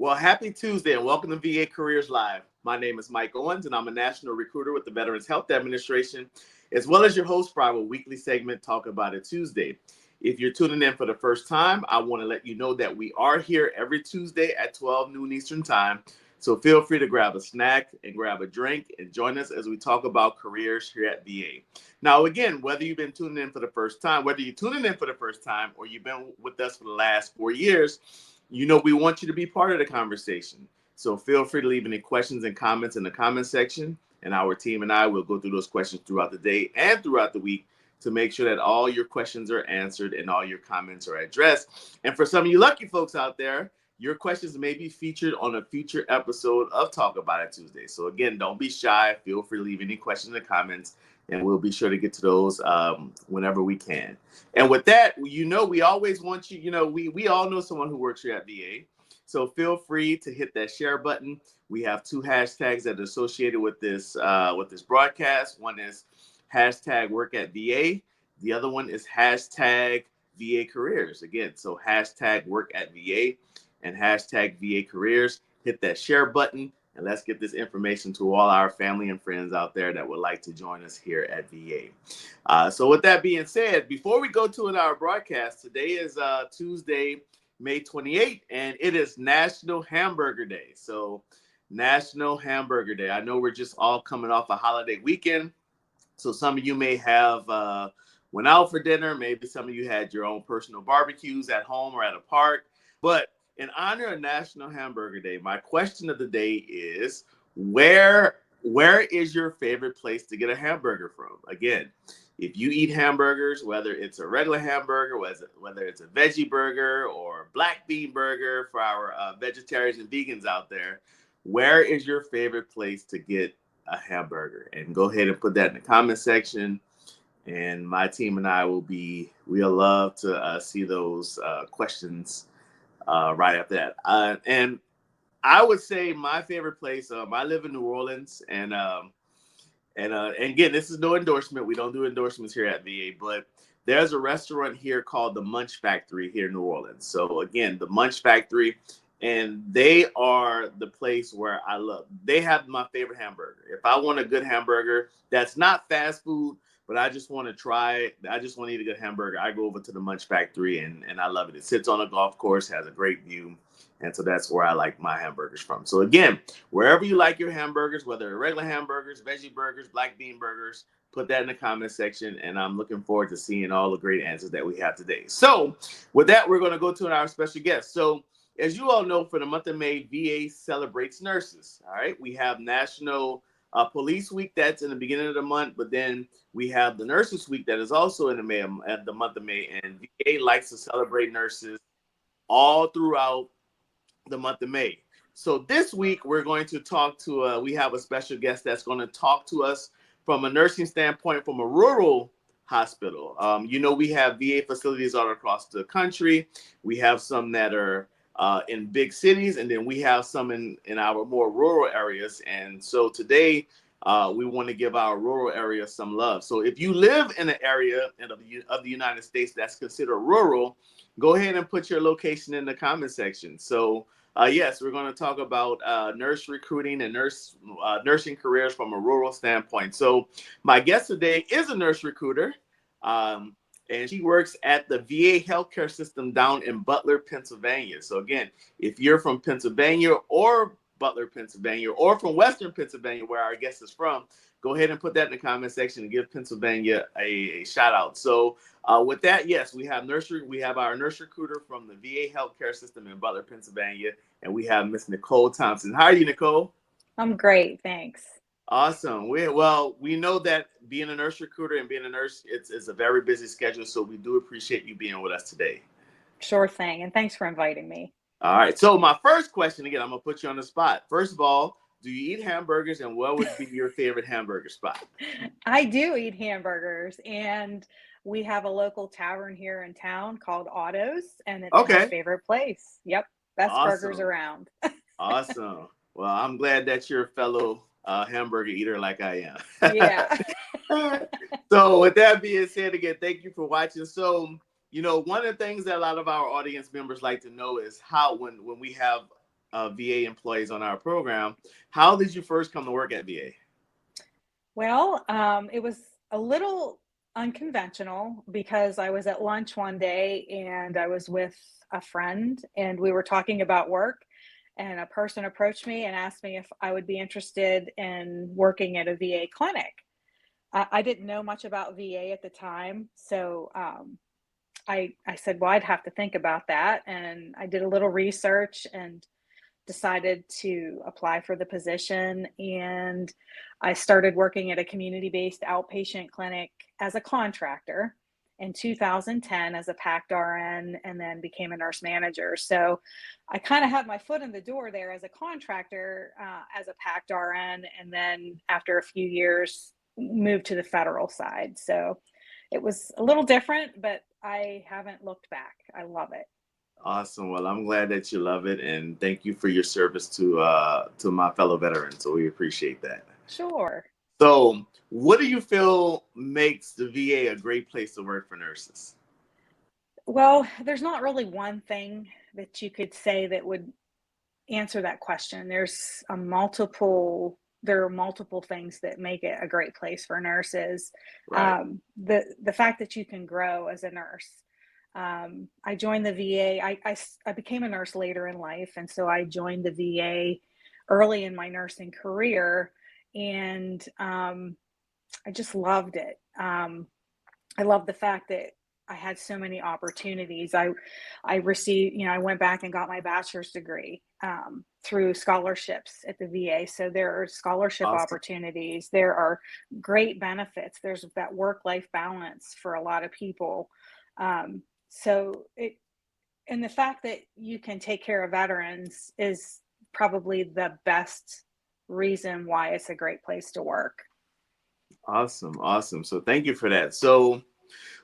Well, happy Tuesday and welcome to VA Careers Live. My name is Mike Owens and I'm a national recruiter with the Veterans Health Administration, as well as your host for our weekly segment, Talk About It Tuesday. If you're tuning in for the first time, I want to let you know that we are here every Tuesday at 12 noon Eastern Time. So feel free to grab a snack and grab a drink and join us as we talk about careers here at VA. Now, again, whether you've been tuning in for the first time, whether you're tuning in for the first time or you've been with us for the last 4 years, we want you to be part of the conversation. So feel free to leave any questions and comments in the comment section, and our team and I will go through those questions throughout the day and throughout the week to make sure that all your questions are answered and all your comments are addressed. And for some of you lucky folks out there, your questions may be featured on a future episode of Talk About It Tuesday. So again, don't be shy. Feel free to leave any questions in the comments, and we'll be sure to get to those whenever we can. And with that, we always want you, we all know someone who works here at VA. So feel free to hit that share button. We have two hashtags that are associated with this broadcast. One is hashtag work at VA. The other one is hashtag VA careers. Again, so hashtag work at VA and hashtag VA careers. Hit that share button and let's get this information to all our family and friends out there that would like to join us here at VA. So with that being said, before we go to our broadcast, today is Tuesday, May 28th, and it is National Hamburger Day. So National Hamburger Day. I know we're just all coming off a holiday weekend. So some of you may have went out for dinner. Maybe some of you had your own personal barbecues at home or at a park. But in honor of National Hamburger Day, my question of the day is, where is your favorite place to get a hamburger from? Again, if you eat hamburgers, whether it's a regular hamburger, whether it's a veggie burger or black bean burger for our vegetarians and vegans out there, where is your favorite place to get a hamburger? And go ahead and put that in the comment section. And my team and I we'll love to see those questions right after that. And I would say my favorite place. I live in New Orleans, and again, this is no endorsement. We don't do endorsements here at VA, but there's a restaurant here called the Munch Factory here in New Orleans. So again, the Munch Factory, and they are the place where I love. They have my favorite hamburger. If I want a good hamburger that's not fast food, but I just want to try, I just want to eat a good hamburger, I go over to the Munch Factory, and I love it. It sits on a golf course, has a great view. And so that's where I like my hamburgers from. So again, wherever you like your hamburgers, whether they're regular hamburgers, veggie burgers, black bean burgers, put that in the comment section. And I'm looking forward to seeing all the great answers that we have today. So with that, we're going to go to our special guest. So as you all know, for the month of May, VA celebrates nurses. All right. We have National Police Week that's in the beginning of the month, but then we have the Nurses Week that is also in the month of May. And VA likes to celebrate nurses all throughout the month of May. So this week we're going to talk to we have a special guest that's going to talk to us from a nursing standpoint from a rural hospital. We have VA facilities all across the country. We have some that are in big cities, and then we have some in our more rural areas. And so today we want to give our rural area some love. So if you live in an area of the United States that's considered rural, go ahead and put your location in the comment section. So yes, we're going to talk about nurse recruiting and nursing careers from a rural standpoint. So my guest today is a nurse recruiter, and she works at the VA healthcare system down in Butler, Pennsylvania. So again, if you're from Pennsylvania or Butler, Pennsylvania, or from Western Pennsylvania, where our guest is from, go ahead and put that in the comment section and give Pennsylvania a shout out. So with that, yes, we have our nurse recruiter from the VA healthcare system in Butler, Pennsylvania, and we have Miss Nicole Thompson. How are you, Nicole? I'm great, thanks. Awesome. We know that being a nurse recruiter and being a nurse, it's a very busy schedule, so we do appreciate you being with us today. Sure thing, and thanks for inviting me. All right. So my first question, again, I'm gonna put you on the spot. First of all, do you eat hamburgers, and what would be your favorite hamburger spot? I do eat hamburgers, and we have a local tavern here in town called Otto's, and it's my Okay. favorite place. Yep, best burgers Awesome. around. Awesome. Well, I'm glad that you're a fellow hamburger eater like I Yeah. am. So with that being said, again, thank you for watching. So, one of the things that a lot of our audience members like to know is how when we have VA employees on our program. How did you first come to work at VA? Well, it was a little unconventional because I was at lunch one day and I was with a friend and we were talking about work. And a person approached me and asked me if I would be interested in working at a VA clinic. I didn't know much about VA at the time, so I said, well, I'd have to think about that. And I did a little research and decided to apply for the position. And I started working at a community-based outpatient clinic as a contractor in 2010 as a PACT RN, and then became a nurse manager. So I kind of had my foot in the door there as a contractor, as a PACT RN, and then after a few years moved to the federal side. So it was a little different, but I haven't looked back. I love it. Awesome. Well, I'm glad that you love it, and thank you for your service to my fellow veterans. So we appreciate that. Sure. So, what do you feel makes the VA a great place to work for nurses? Well, there's not really one thing that you could say that would answer that question. There are multiple things that make it a great place for nurses. Right. The fact that you can grow as a nurse. I joined the VA. I became a nurse later in life, and so I joined the VA early in my nursing career, and I just loved it. I love the fact that I had so many opportunities. I received, I went back and got my bachelor's degree through scholarships at the VA. So there are scholarship Awesome. opportunities. There are great benefits. There's that work-life balance for a lot of people. So and the fact that you can take care of veterans is probably the best reason why it's a great place to work. Awesome. Awesome. So thank you for that. So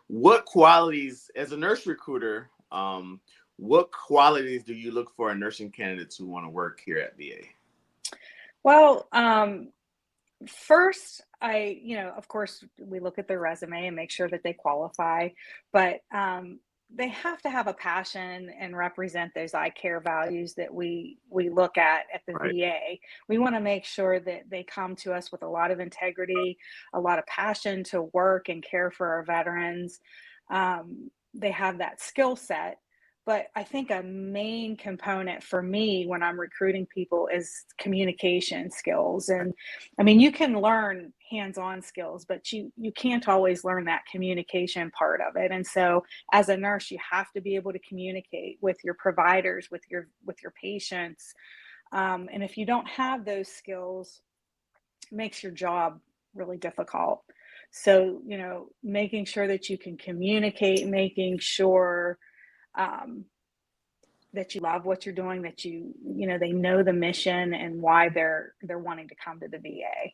what qualities, as a nurse recruiter, what qualities do you look for in nursing candidates who want to work here at VA? Well, first, of course, we look at their resume and make sure that they qualify, but they have to have a passion and represent those I care values that we look at the Right. VA. We want to make sure that they come to us with a lot of integrity, a lot of passion to work and care for our veterans. They have that skill set. But I think a main component for me when I'm recruiting people is communication skills. And I mean, you can learn hands-on skills, but you can't always learn that communication part of it. And so as a nurse, you have to be able to communicate with your providers, with your patients. And if you don't have those skills, it makes your job really difficult. So, making sure that you can communicate, making sure that you love what you're doing, that they know the mission and why they're wanting to come to the VA.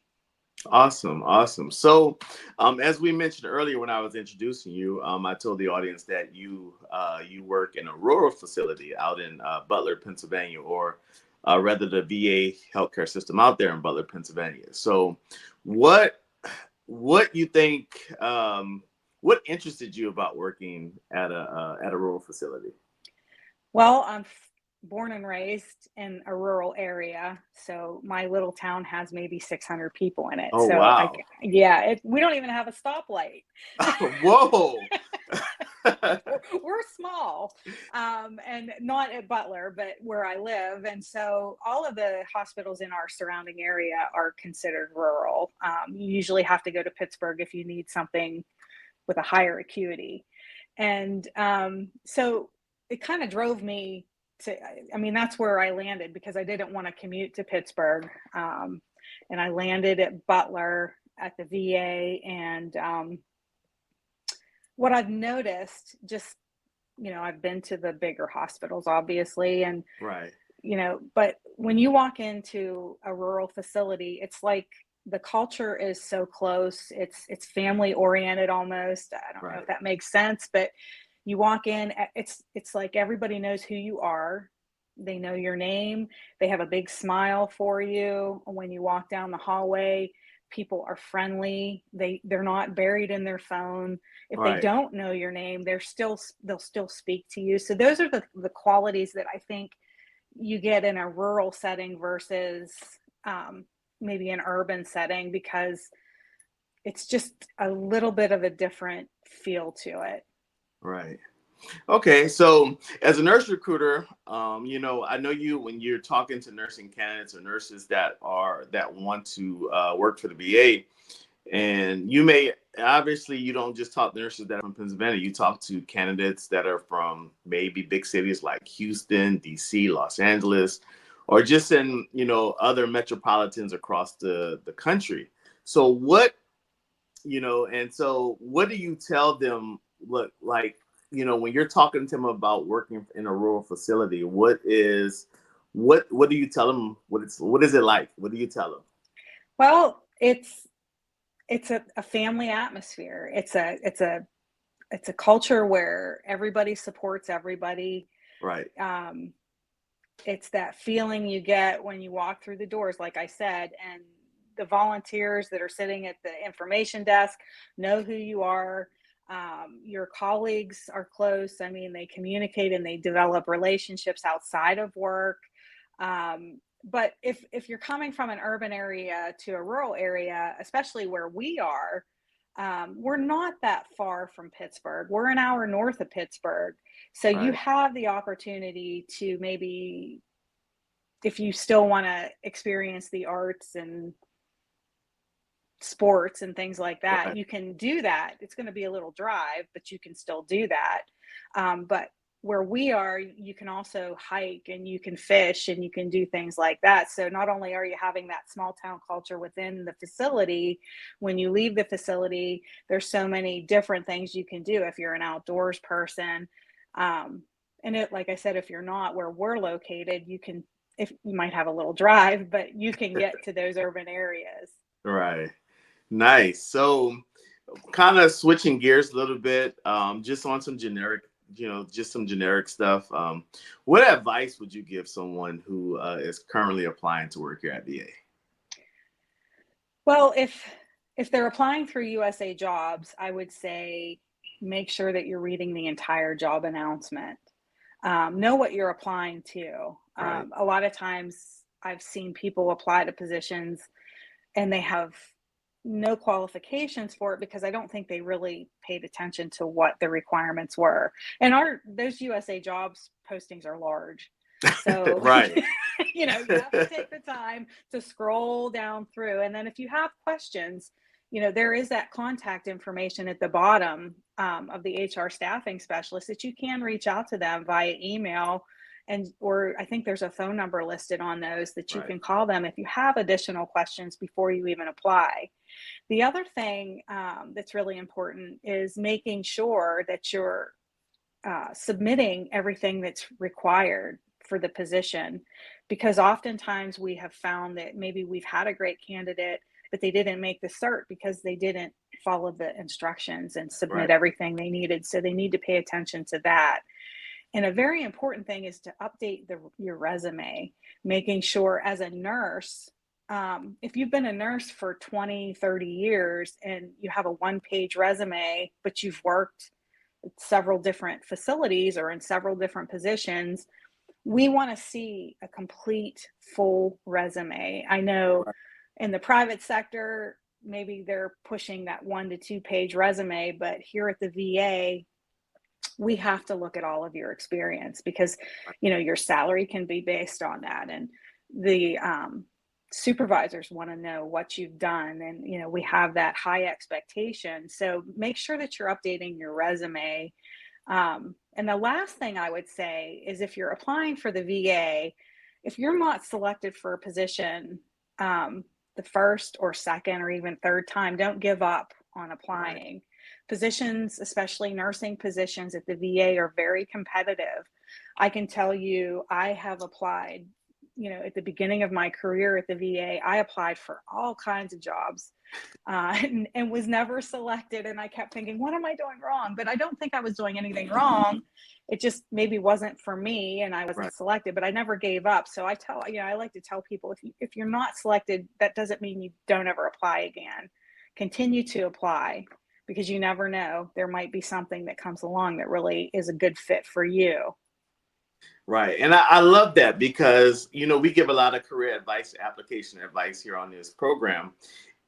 Awesome. Awesome. So, as we mentioned earlier when I was introducing you, I told the audience that you work in a rural facility out in Butler, Pennsylvania, or rather the VA healthcare system out there in Butler, Pennsylvania. So, what you think? What interested you about working at a rural facility? Well, I'm born and raised in a rural area, so my little town has maybe 600 people in it. Oh, So wow. we don't even have a stoplight. Whoa. We're small, and not at Butler, but where I live. And so all of the hospitals in our surrounding area are considered rural. You usually have to go to Pittsburgh if you need something with a higher acuity. And so it kind of drove me that's where I landed because I didn't want to commute to Pittsburgh. And I landed at Butler at the VA. And what I've noticed, just, I've been to the bigger hospitals, obviously. And, Right. But when you walk into a rural facility, it's like the culture is so close. It's family oriented almost. I don't know if that makes sense, but you walk in, it's like everybody knows who you are. They know your name. They have a big smile for you. When you walk down the hallway, people are friendly. They're not buried in their phone. If they don't know your name, they'll still speak to you. So those are the qualities that I think, you get in a rural setting versus maybe an urban setting, because it's just a little bit of a different feel to it. Right. Okay, so as a nurse recruiter, I know you when you're talking to nursing candidates or nurses that want to work for the VA, and you don't just talk to nurses that are from Pennsylvania. You talk to candidates that are from maybe big cities like Houston, DC, Los Angeles, or just in other metropolitans across the country. So what do you tell them? Look, like, when you're talking to them about working in a rural facility, what do you tell them? What is it like? What do you tell them? Well, it's a family atmosphere. It's a culture where everybody supports everybody. Right. It's that feeling you get when you walk through the doors, like I said, and the volunteers that are sitting at the information desk know who you are. Your colleagues are close. I mean, they communicate and they develop relationships outside of work. But if you're coming from an urban area to a rural area, especially where we are, we're not that far from Pittsburgh. We're an hour north of Pittsburgh. So you Right. have the opportunity to maybe, if you still want to experience the arts and sports and things like that, Right. you can do that. It's going to be a little drive, but you can still do that. But where we are, you can also hike and you can fish and you can do things like that. So not only are you having that small town culture within the facility, when you leave the facility, there's so many different things you can do if you're an outdoors person. And like I said, if you're not where we're located, if you might have a little drive, but you can get to those urban areas. Right. Nice. So, kind of switching gears a little bit, just on some generic, just some generic stuff. What advice would you give someone who is currently applying to work here at VA? Well, if they're applying through USA Jobs, I would say make sure that you're reading the entire job announcement. Know what you're applying to. Right. A lot of times I've seen people apply to positions and they have no qualifications for it because I don't think they really paid attention to what the requirements were. And those USA Jobs postings are large. So, Right. you have to take the time to scroll down through. And then if you have questions, there is that contact information at the bottom of the HR staffing specialist that you can reach out to them via email, or I think there's a phone number listed on those that you Right. can call them if you have additional questions before you even apply. The other thing that's really important is making sure that you're submitting everything that's required for the position, because oftentimes we have found that maybe we've had a great candidate, but they didn't make the cert because they didn't follow the instructions and submit Right. everything they needed. So they need to pay attention to that. And a very important thing is to update your resume, making sure as a nurse, if you've been a nurse for 20, 30 years and you have a one-page resume, but you've worked at several different facilities or in several different positions, we want to see a complete full resume. I know Right. in the private sector, maybe they're pushing that 1 to 2 page resume, but here at the VA, we have to look at all of your experience because your salary can be based on that, and the supervisors want to know what you've done, and we have that high expectation. So make sure that you're updating your resume. And the last thing I would say is, if you're applying for the VA, if you're not selected for a position the first or second or even third time, don't give up on Right. applying. Positions, especially nursing positions at the VA, are very competitive. I can tell you, I have applied, at the beginning of my career at the VA, I applied for all kinds of jobs and was never selected. And I kept thinking, what am I doing wrong? But I don't think I was doing anything wrong. It just maybe wasn't for me and I Right. wasn't selected, but I never gave up. So I like to tell people, if you're not selected, that doesn't mean you don't ever apply again. Continue to apply, because you never know, there might be something that comes along that really is a good fit for you. Right. And I love that because, we give a lot of career advice, application advice here on this program.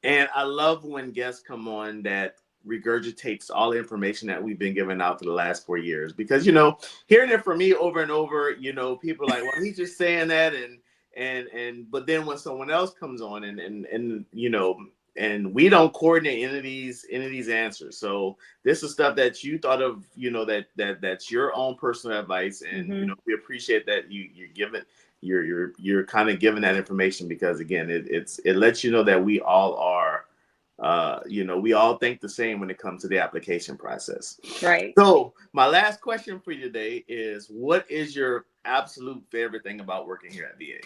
And I love when guests come on that regurgitates all the information that we've been giving out for the last 4 years. Because, hearing it from me over and over, people are like, well, he's just saying that. But then when someone else comes on and we don't coordinate any of these answers. So this is stuff that you thought of, that's your own personal advice. And, Mm-hmm. we appreciate that you're giving you're kind of giving that information because again, it lets you know that we all are, we all think the same when it comes to the application process. Right. So my last question for you today is, what is your absolute favorite thing about working here at VA?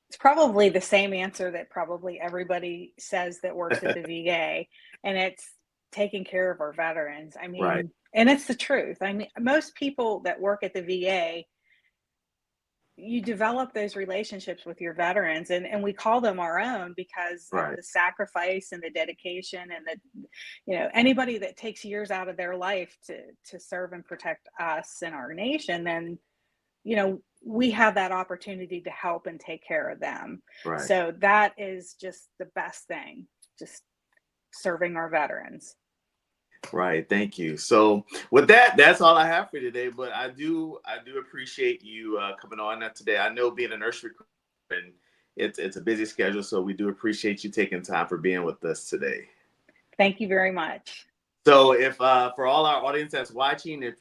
It's probably the same answer that probably everybody says that works at the VA, and it's taking care of our veterans. I Right. mean, and it's the truth. I mean, most people that work at the VA, you develop those relationships with your veterans, and we call them our own because of Right. the sacrifice and the dedication and anybody that takes years out of their life to serve and protect us and our nation, then we have that opportunity to help and take care of them. Right. So that is just the best thing, just serving our veterans. Right. Thank you. So with that, that's all I have for you today. But I do appreciate you coming on today. I know being a nurse recruiter, and it's a busy schedule, so we do appreciate you taking time for being with us today. Thank you very much. So if for all our audience that's watching, if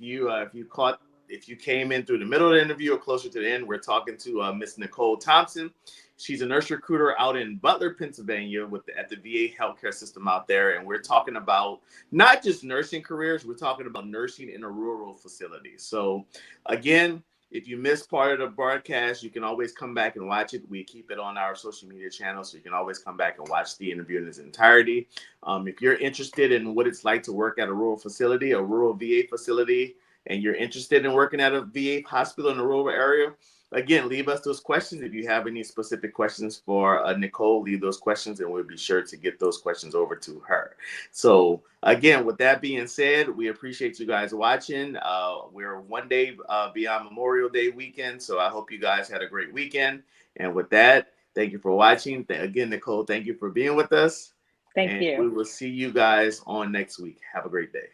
you came in through the middle of the interview or closer to the end, we're talking to Miss Nicole Thompson. She's a nurse recruiter out in Butler, Pennsylvania, at the VA healthcare system out there, and we're talking about not just nursing careers, we're talking about nursing in a rural facility. So, again, if you missed part of the broadcast, you can always come back and watch it. We keep it on our social media channels, so you can always come back and watch the interview in its entirety. If you're interested in what it's like to work at a rural facility, a rural VA facility, and you're interested in working at a VA hospital in a rural area, again, leave us those questions. If you have any specific questions for Nicole, leave those questions and we'll be sure to get those questions over to her. So again, with that being said, we appreciate you guys watching. We're one day beyond Memorial Day weekend, so I hope you guys had a great weekend. And with that, thank you for watching. Again, Nicole, thank you for being with us. Thank And we you. will see you guys on next week. Have a great day.